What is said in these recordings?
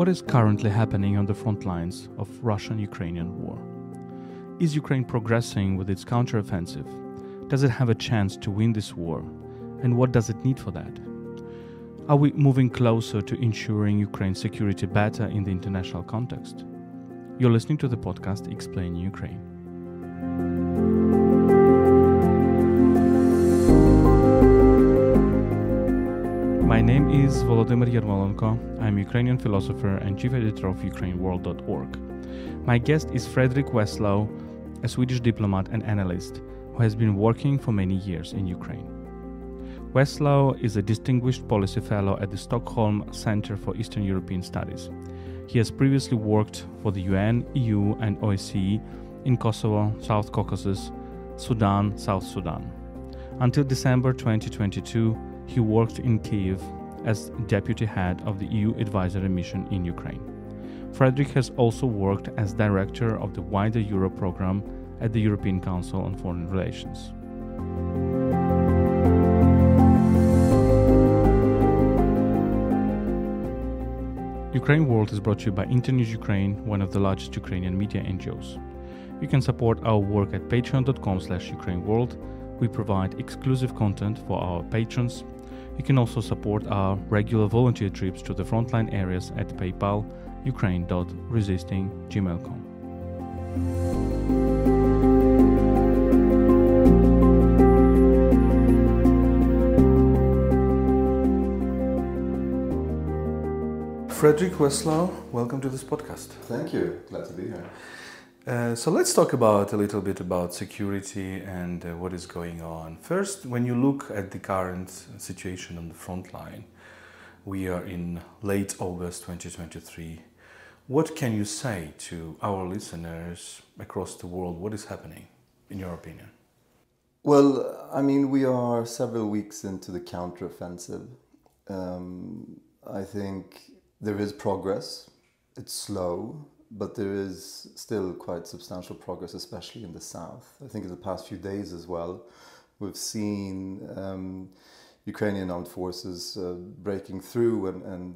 What is currently happening on the front lines of Russian-Ukrainian war? Is Ukraine progressing with its counteroffensive? Does it have a chance to win this war? And what does it need for that? Are we moving closer to ensuring Ukraine's security better in the international context? You're listening to the podcast Explaining Ukraine. My name is Volodymyr Yermolenko. I'm a Ukrainian philosopher and chief editor of UkraineWorld.org. My guest is Fredrik Wesslau, a Swedish diplomat and analyst who has been working for many years in Ukraine. Wesslau is a distinguished policy fellow at the Stockholm Center for Eastern European Studies. He has previously worked for the UN, EU and OSCE in Kosovo, South Caucasus, Sudan, South Sudan. Until December 2022, he worked in Kyiv as deputy head of the EU advisory mission in Ukraine. Fredrik has also worked as director of the wider Europe program at the European Council on Foreign Relations. UkraineWorld is brought to you by Internews Ukraine, one of the largest Ukrainian media NGOs. You can support our work at patreon.com/UkraineWorld. We provide exclusive content for our patrons. You can also support our regular volunteer trips to the frontline areas at PayPal, ukraine.resisting@gmail.com. Fredrik Wesslau, welcome to this podcast. Thank you. Glad to be here. So let's talk a little bit about security and what is going on. First, when you look at the current situation on the front line, we are in late August 2023. What can you say to our listeners across the world? What is happening, in your opinion? Well, I mean, we are several weeks into the counteroffensive. I think there is progress. It's slow, but there is still quite substantial progress, especially in the south. I think in the past few days as well, we've seen Ukrainian armed forces breaking through and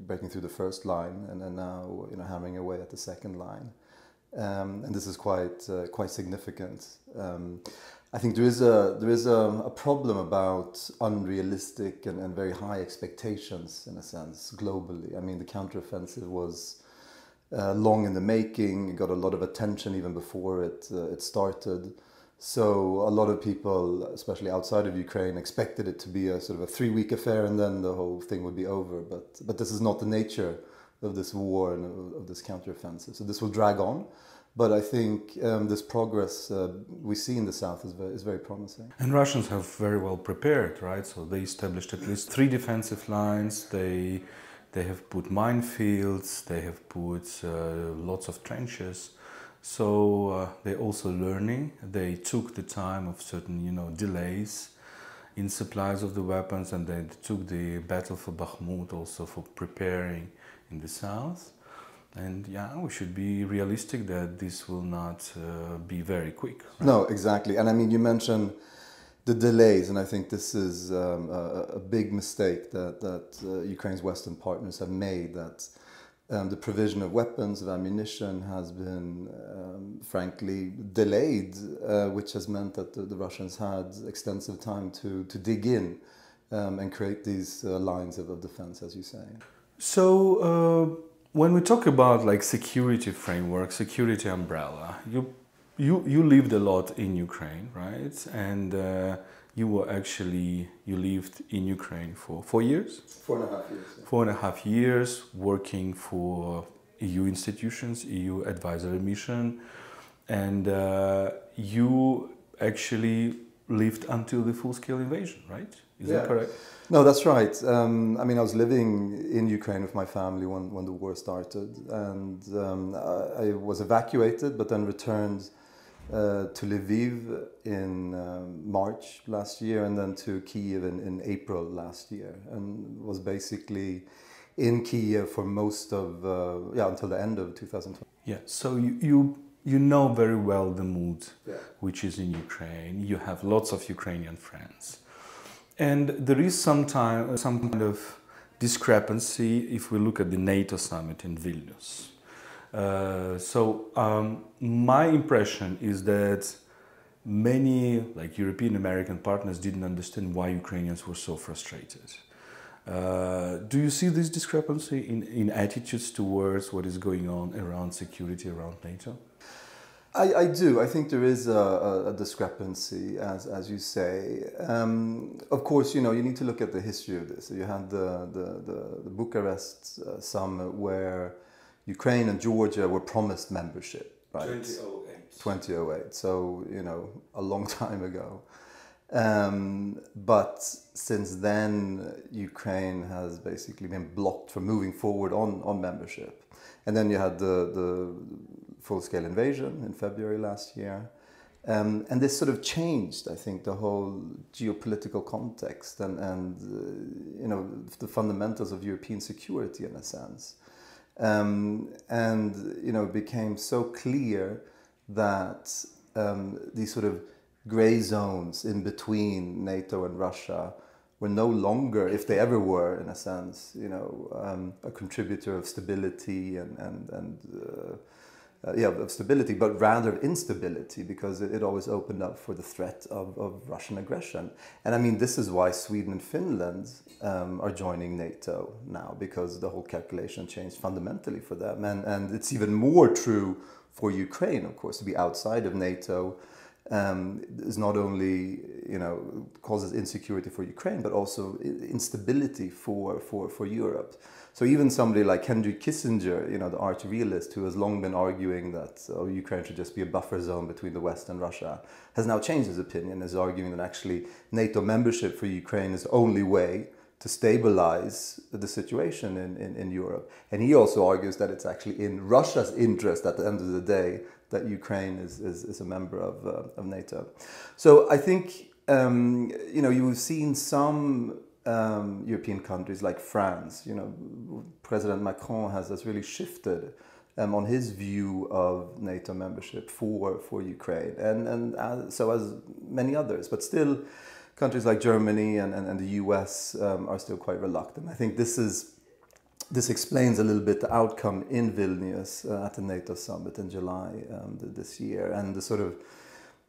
breaking through the first line, and now hammering away at the second line. And this is quite significant. I think there is a problem about unrealistic and very high expectations in a sense globally. I mean, the counteroffensive was long in the making. It got a lot of attention even before it started. So a lot of people, especially outside of Ukraine, expected it to be a sort of a 3-week affair and then the whole thing would be over. But this is not the nature of this war and of this counteroffensive. So this will drag on. But I think this progress we see in the south is very promising. And Russians have very well prepared, right? So they established at least 3 defensive lines. They have put minefields. They have put lots of trenches. So they're also learning. They took the time of certain, delays in supplies of the weapons, and they took the battle for Bakhmut also for preparing in the south. And we should be realistic that this will not be very quick. Right? No, exactly. And I mean, you mentioned the delays, and I think this is a big mistake that Ukraine's Western partners have made, that the provision of weapons, of ammunition has been, frankly, delayed, which has meant that the Russians had extensive time to dig in and create these lines of defense, as you say. So when we talk about security framework, security umbrella, you lived a lot in Ukraine, right? And you lived in Ukraine for 4 years? 4.5 years. Yeah. 4.5 years working for EU institutions, EU advisory mission, and you actually lived until the full-scale invasion, right? Is that correct? No, that's right. I mean, I was living in Ukraine with my family when the war started, and I was evacuated, but then returned to Lviv in March last year, and then to Kyiv in April last year, and was basically in Kyiv for most of until the end of 2020. Yeah. So you know very well the mood which is in Ukraine. You have lots of Ukrainian friends. And there is some kind of discrepancy if we look at the NATO summit in Vilnius. My impression is that many European American partners didn't understand why Ukrainians were so frustrated. Do you see this discrepancy in attitudes towards what is going on around security, around NATO? I do. I think there is a discrepancy, as you say. Of course, you need to look at the history of this. So you had the Bucharest summit where Ukraine and Georgia were promised membership, right? 2008. 2008. So, a long time ago. But since then, Ukraine has basically been blocked from moving forward on membership. And then you had the full-scale invasion in February last year. And this sort of changed, I think, the whole geopolitical context and the fundamentals of European security in a sense. It became so clear that these sort of gray zones in between NATO and Russia were no longer, if they ever were, in a sense, a contributor of stability of stability, but rather instability, because it always opened up for the threat of Russian aggression. And I mean, this is why Sweden and Finland are joining NATO now, because the whole calculation changed fundamentally for them. And it's even more true for Ukraine, of course, to be outside of NATO. Is not only causes insecurity for Ukraine, but also instability for Europe. So even somebody like Henry Kissinger, the arch realist who has long been arguing that Ukraine should just be a buffer zone between the West and Russia, has now changed his opinion, is arguing that actually NATO membership for Ukraine is the only way to stabilize the situation in Europe. And he also argues that it's actually in Russia's interest at the end of the day that Ukraine is a member of NATO. So I think, you've seen some European countries like France, President Macron has really shifted on his view of NATO membership for Ukraine, and so as many others, but still countries like Germany and the US are still quite reluctant. I think this explains a little bit the outcome in Vilnius at the NATO summit in July this year, and the sort of,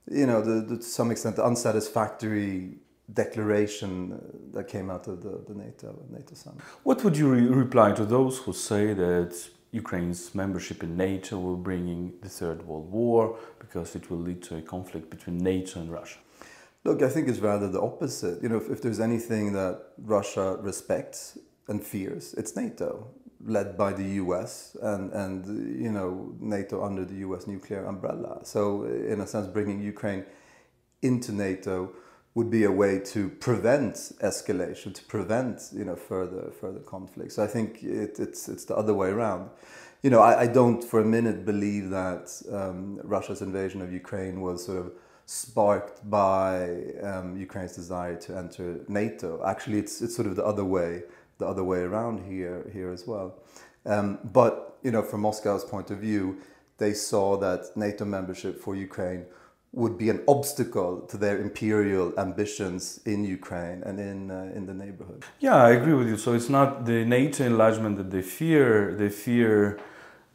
to some extent, the unsatisfactory declaration that came out of the NATO summit. What would you reply to those who say that Ukraine's membership in NATO will bring in the Third World War because it will lead to a conflict between NATO and Russia? Look, I think it's rather the opposite. If there's anything that Russia respects and fears, it's NATO, led by the US and NATO under the US nuclear umbrella. So in a sense, bringing Ukraine into NATO would be a way to prevent escalation, to prevent further conflict. So I think it's the other way around. I don't for a minute believe that Russia's invasion of Ukraine was sort of sparked by Ukraine's desire to enter NATO. Actually, it's sort of the other way around here as well. But from Moscow's point of view, they saw that NATO membership for Ukraine would be an obstacle to their imperial ambitions in Ukraine and in the neighborhood. Yeah, I agree with you. So it's not the NATO enlargement that they fear. They fear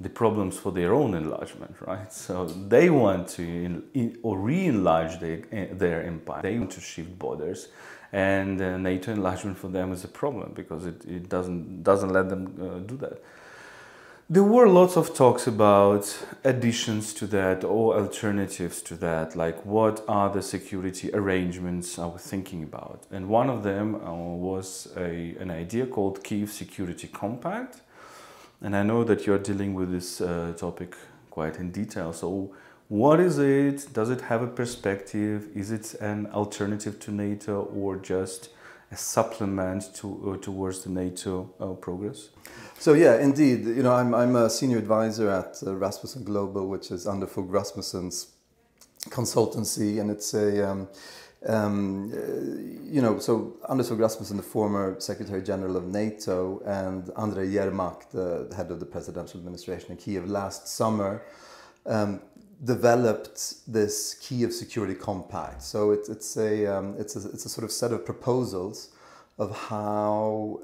the problems for their own enlargement, right? So they want to re-enlarge their empire. They want to shift borders, and NATO enlargement for them is a problem because it doesn't let them do that. There were lots of talks about additions to that or alternatives to that, like what are the security arrangements I was thinking about. And one of them was an idea called Kyiv Security Compact. And I know that you're dealing with this topic quite in detail. So what is it? Does it have a perspective? Is it an alternative to NATO or just a supplement towards the NATO progress? So yeah, indeed. I'm a senior advisor at Rasmussen Global, which is under Fogh Rasmussen's consultancy, and it's a so Anders Fogh Rasmussen, the former Secretary General of NATO, and Andrei Yermak, the head of the presidential administration in Kyiv, last summer developed this Kyiv Security Compact. So it's a sort of set of proposals of how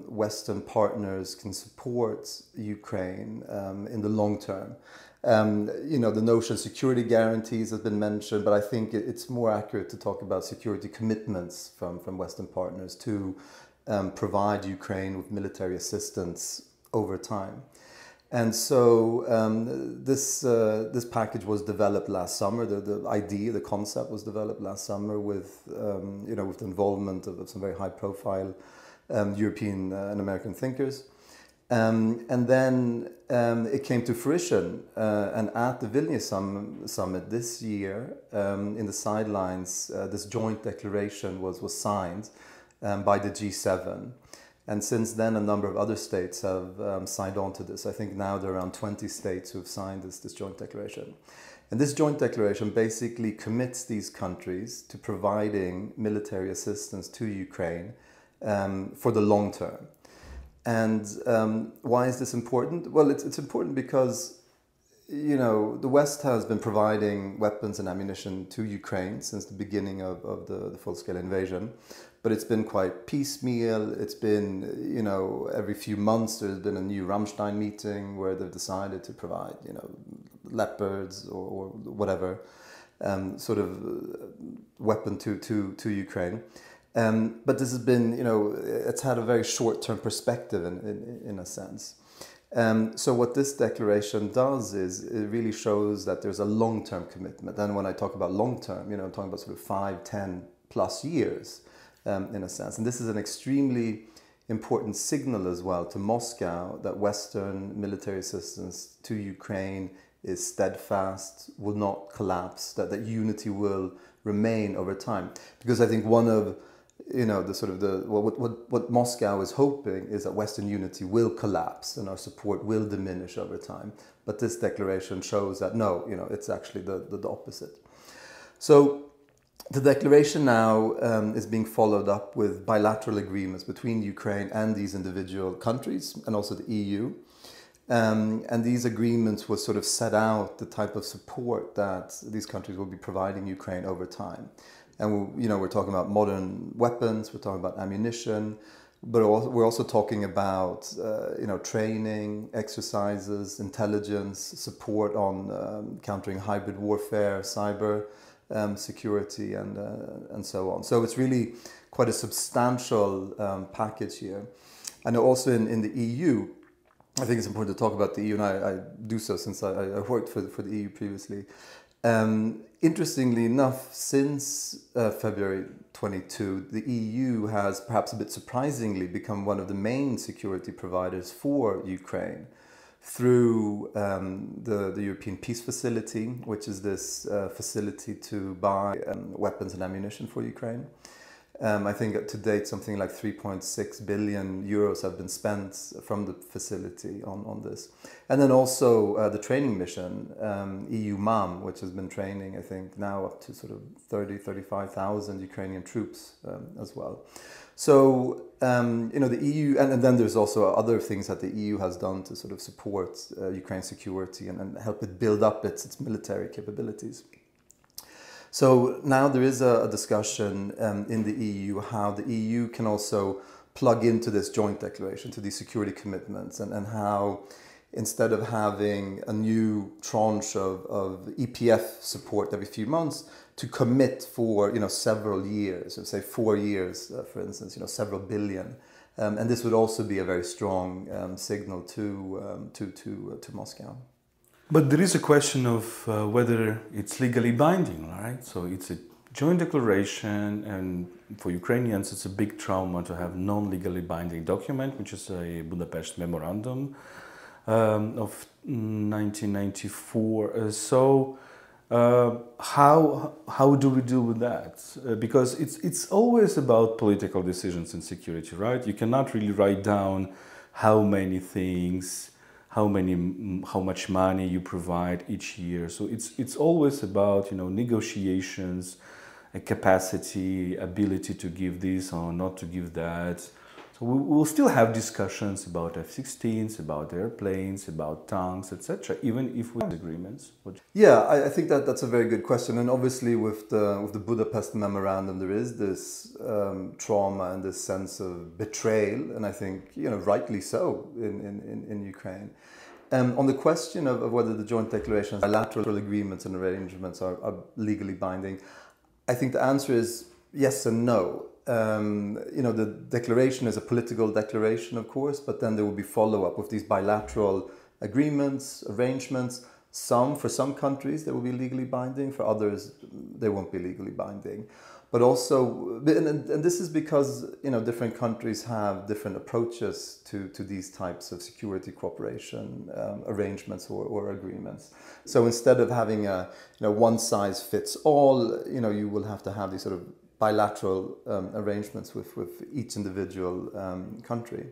Western partners can support Ukraine in the long term. The notion of security guarantees has been mentioned, but I think it's more accurate to talk about security commitments from Western partners to provide Ukraine with military assistance over time. And so this package was developed last summer. The idea, the concept was developed last summer with with the involvement of some very high-profile European and American thinkers. And then it came to fruition, and at the Vilnius summit this year, in the sidelines, this joint declaration was signed by the G7. And since then, a number of other states have signed on to this. I think now there are around 20 states who have signed this joint declaration. And this joint declaration basically commits these countries to providing military assistance to Ukraine for the long term. And why is this important? Well, it's important because, the West has been providing weapons and ammunition to Ukraine since the beginning of the full-scale invasion. But it's been quite piecemeal. It's been, every few months there's been a new Ramstein meeting where they've decided to provide, Leopards or whatever sort of weapon to Ukraine. But this has been, it's had a very short-term perspective in a sense. So what this declaration does is it really shows that there's a long-term commitment. And when I talk about long-term, I'm talking about sort of 5, 10 plus years in a sense. And this is an extremely important signal as well to Moscow that Western military assistance to Ukraine is steadfast, will not collapse, that unity will remain over time. Because I think one of what Moscow is hoping is that Western unity will collapse and our support will diminish over time. But this declaration shows that no, it's actually the opposite. So the declaration now is being followed up with bilateral agreements between Ukraine and these individual countries and also the EU. And these agreements will sort of set out the type of support that these countries will be providing Ukraine over time. And we're talking about modern weapons, we're talking about ammunition, but we're also talking about training, exercises, intelligence, support on countering hybrid warfare, cyber security, and so on. So it's really quite a substantial package here. And also in the EU, I think it's important to talk about the EU, and I do so since I worked for the EU previously. Interestingly enough, since February 22, the EU has perhaps a bit surprisingly become one of the main security providers for Ukraine through the European Peace Facility, which is this facility to buy weapons and ammunition for Ukraine. I think to date something like 3.6 billion euros have been spent from the facility on this. And then also the training mission, EU-MAM, which has been training, I think, now up to sort of 35,000 Ukrainian troops as well. So, the EU, and then there's also other things that the EU has done to sort of support Ukraine's security and help it build up its military capabilities. So now there is a discussion in the EU how the EU can also plug into this joint declaration, to these security commitments, and how instead of having a new tranche of EPF support every few months, to commit for several years, say 4 years, for instance, several billion. And this would also be a very strong signal to Moscow. But there is a question of whether it's legally binding, right? So it's a joint declaration, and for Ukrainians it's a big trauma to have non-legally binding document, which is a Budapest Memorandum of 1994. How do we deal with that? Because it's always about political decisions in security, right? You cannot really write down how many things, how much money you provide each year. So it's always about negotiations, a capacity, ability to give this or not to give that. So we'll still have discussions about F-16s, about airplanes, about tanks, etc., even if we have agreements. Yeah, I think that's a very good question. And obviously with the Budapest Memorandum, there is this trauma and this sense of betrayal, and I think, rightly so in Ukraine. On the question of whether the joint declarations, bilateral agreements and arrangements are legally binding, I think the answer is yes and no. The declaration is a political declaration, of course, but then there will be follow-up with these bilateral agreements, arrangements. For some countries, they will be legally binding. For others, they won't be legally binding. But also, and this is because, different countries have different approaches to these types of security cooperation arrangements or agreements. So instead of having a, one size fits all, you will have to have these sort of bilateral arrangements with each individual country.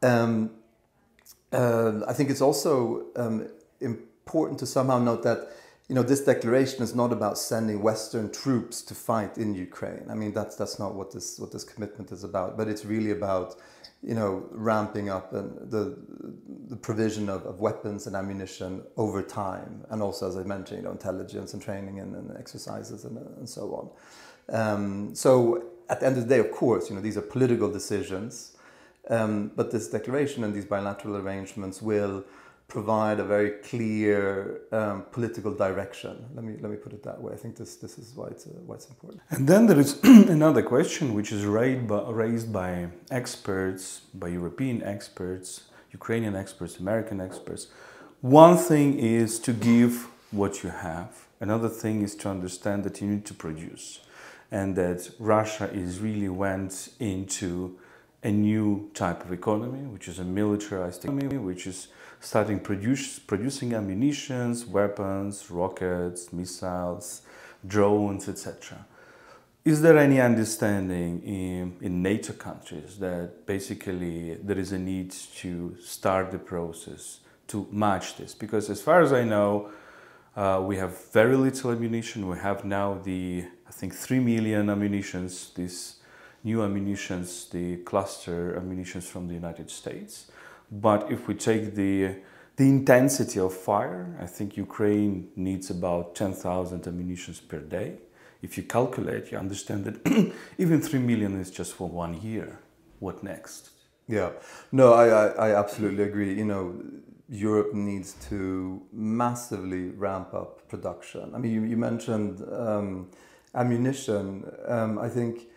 I think it's also important to somehow note that this declaration is not about sending Western troops to fight in Ukraine. I mean, that's not what this commitment is about. But it's really about ramping up the provision of weapons and ammunition over time, and also, as I mentioned, intelligence and training and exercises and so on. So at the end of the day, of course, these are political decisions, but this declaration and these bilateral arrangements will provide a very clear political direction. Let me put it that way. I think this is why it's important. And then there is another question which is raised by experts, by European experts, Ukrainian experts, American experts. One thing is to give what you have. Another thing is to understand that you need to produce, and that Russia is really went into a new type of economy, which is a militarized economy, which is starting producing ammunitions, weapons, rockets, missiles, drones, etc. Is there any understanding in NATO countries that basically there is a need to start the process to match this? Because as far as I know, we have very little ammunition. We have now I think 3 million ammunitions, these new ammunitions, the cluster ammunitions from the United States. But if we take the intensity of fire, I think Ukraine needs about 10,000 ammunitions per day. If you calculate, you understand that even 3 million is just for 1 year. What next? Yeah, no, I absolutely agree. Europe needs to massively ramp up production. I mean, you mentioned ammunition. I think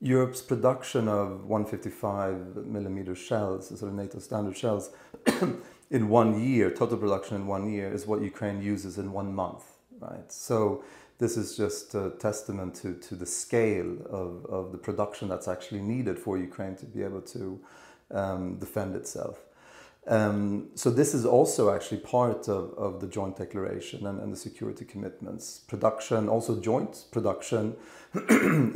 Europe's production of 155 millimeter shells, sort of NATO standard shells, in 1 year, total production in 1 year, is what Ukraine uses in 1 month, right? So this is just a testament to the scale of the production that's actually needed for Ukraine to be able to defend itself. So this is also actually part of the joint declaration and the security commitments. Production, also joint production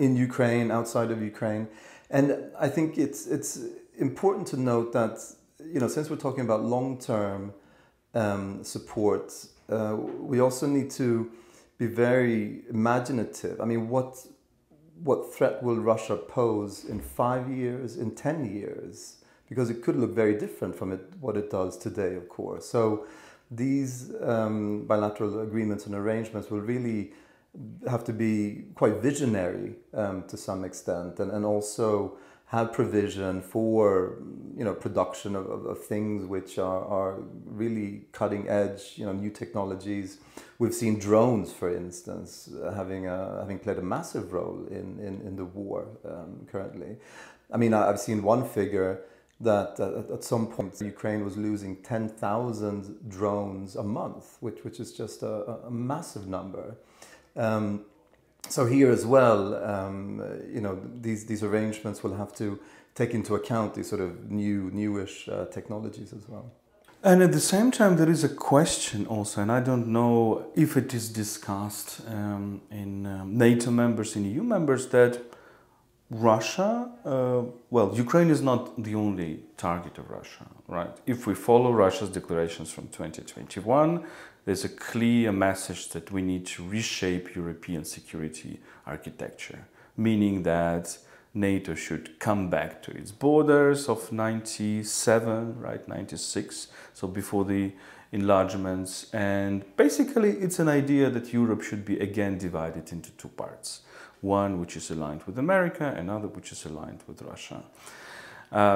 in Ukraine, outside of Ukraine. And I think it's important to note that, since we're talking about long-term support, we also need to be very imaginative. I mean, what threat will Russia pose in 5 years, in 10 years? Because it could look very different from what it does today, of course. So these bilateral agreements and arrangements will really have to be quite visionary to some extent, and also have provision for production of things which are really cutting edge, new technologies. We've seen drones, for instance, having played a massive role in the war currently. I mean, I've seen one figure that at some point Ukraine was losing 10,000 drones a month, which is just a massive number. So here as well, these arrangements will have to take into account these sort of newish technologies as well. And at the same time, there is a question also, and I don't know if it is discussed in NATO members, in EU members, that Russia, Ukraine is not the only target of Russia, right? If we follow Russia's declarations from 2021, there's a clear message that we need to reshape European security architecture, meaning that NATO should come back to its borders of 97, right, 96, so before the enlargements. And basically it's an idea that Europe should be again divided into two parts. One which is aligned with America, another which is aligned with Russia.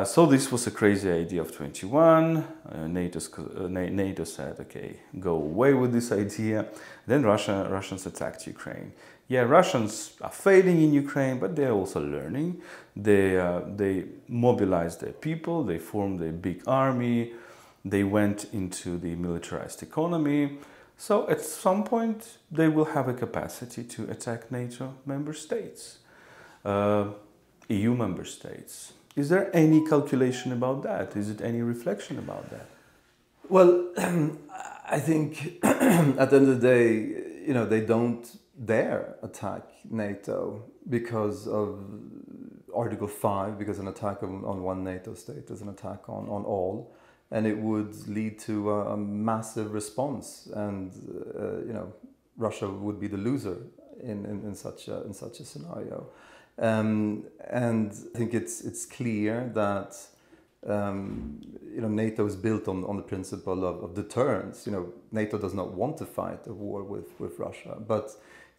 So this was a crazy idea of 21. NATO said, okay, go away with this idea. Then Russians attacked Ukraine. Yeah, Russians are failing in Ukraine, but they're also learning. They mobilized their people, they formed a big army, they went into the militarized economy. So at some point, they will have a capacity to attack NATO member states, EU member states. Is there any calculation about that? Is it any reflection about that? Well, I think at the end of the day, they don't dare attack NATO because of Article 5, because an attack on one NATO state is an attack on all, and it would lead to a massive response, and Russia would be the loser in such a scenario. And I think it's clear that NATO is built on the principle of deterrence. NATO does not want to fight a war with Russia, but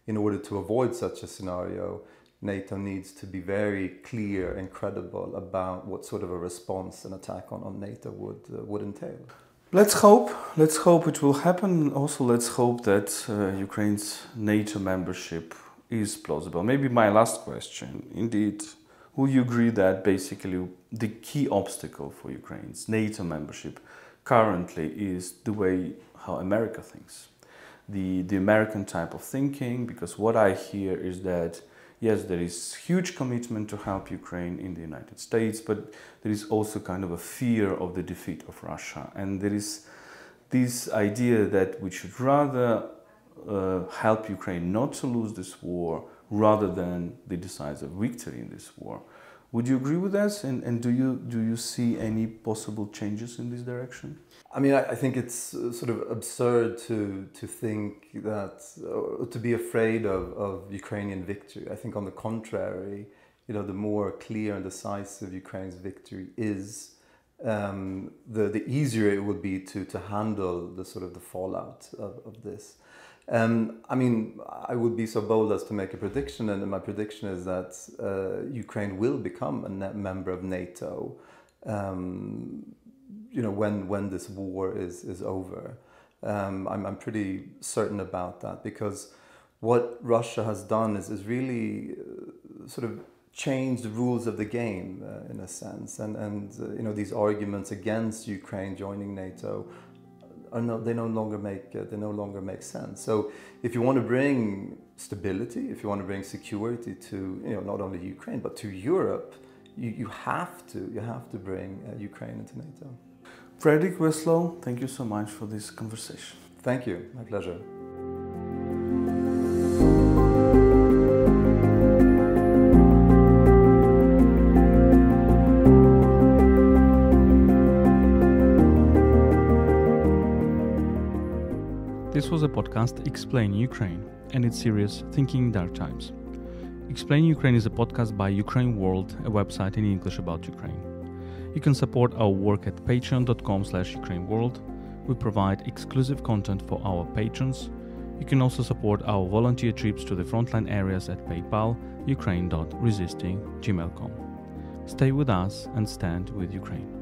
in order to avoid such a scenario, NATO needs to be very clear and credible about what sort of a response an attack on NATO would entail. Let's hope it will happen. Also, let's hope that Ukraine's NATO membership is plausible. Maybe my last question, indeed, would you agree that basically the key obstacle for Ukraine's NATO membership currently is the way how America thinks? The American type of thinking, because what I hear is that yes, there is huge commitment to help Ukraine in the United States, but there is also kind of a fear of the defeat of Russia. And there is this idea that we should rather help Ukraine not to lose this war rather than the decisive victory in this war. Would you agree with us? And do you see any possible changes in this direction? I mean, I think it's sort of absurd to think that, to be afraid of Ukrainian victory. I think on the contrary, the more clear and decisive Ukraine's victory is, the easier it would be to handle the sort of the fallout of this. I mean, I would be so bold as to make a prediction, and my prediction is that Ukraine will become a member of NATO when this war is over. I'm pretty certain about that, because what Russia has done is really sort of changed the rules of the game in a sense, and these arguments against Ukraine joining NATO they no longer make sense. So if you want to bring stability, if you want to bring security to not only Ukraine but to Europe, you have to bring Ukraine into NATO. Fredrik Wesslau, thank you so much for this conversation. Thank you, my pleasure. This was a podcast Explain Ukraine and its series Thinking in Dark Times. Explain Ukraine is a podcast by UkraineWorld, a website in English about Ukraine. You can support our work at patreon.com/UkraineWorld. We provide exclusive content for our patrons. You can also support our volunteer trips to the frontline areas at PayPal, ukraine.resisting@gmail.com. Stay with us and stand with Ukraine.